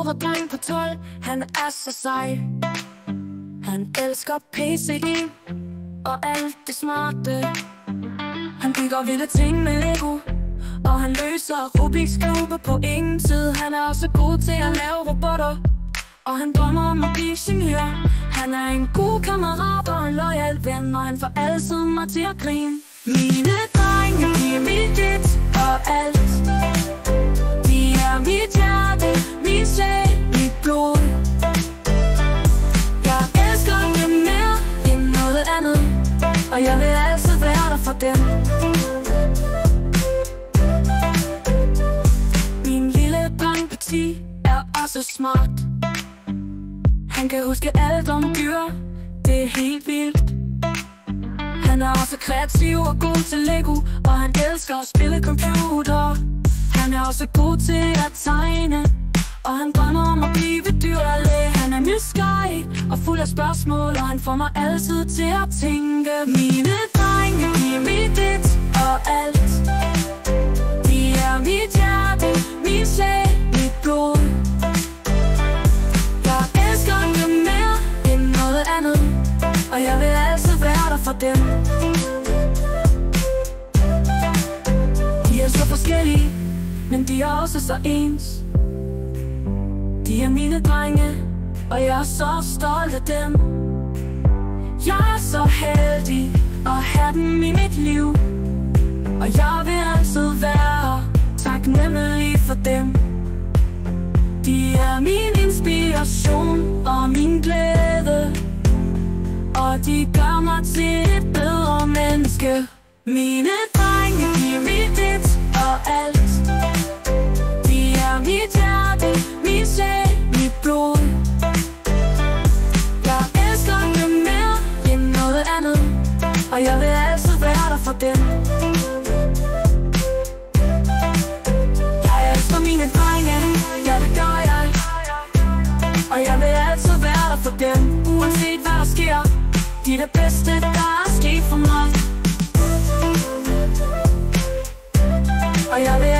store dreng på 12, han er så sej. Han elsker PC'en og alt det smarte. Han bygger vilde ting med Lego, og han løser Rubiks kube på ingen tid. Han er også god til at lave robotter, og han drømmer om at blive ingeniør. Han er en god kammerat og en loyal ven, og han får altid mig til at grine. Mine drenge, de er mit dit og alt. De er mit hjerte, min sjæl, mit blod. Jeg elsker dem mere end noget andet, og jeg vil altid være der for dem. Min lille dreng på 10 er også smart. Han kan huske alt om dyr, det er helt vildt. Han er også kreativ og god til Lego, og han elsker at spille computer. Han er også god til at tegne, og han drømmer om at blive dyrlæge. Han er nysgerrig og fuld af spørgsmål, og han får mig altid til at tænke. Mine drenge, de er mit dit og alt. De er mit hjerte, min sjæl, mit blod. Jeg elsker dem mere end noget andet, og jeg vil altid være der for dem. De er så forskellige, men de er også så ens. De er mine drenge, og jeg er så stolt af dem. Jeg er så heldig at have dem i mit liv, og jeg vil altid være taknemmelig for dem. De er min inspiration og min glæde, og de gør mig til et bedre menneske. Mine drenge, de er mit dit og alt. De er mit hjerte, min sjæl, mit blod. Jeg elsker dem mere end noget andet, og jeg vil altid være der for dem. Jeg elsker mine drenge, ja det gør jeg, og jeg vil altid være der for dem. Uanset hvad der sker, de er det bedste, der er sket for mig. Og jeg vil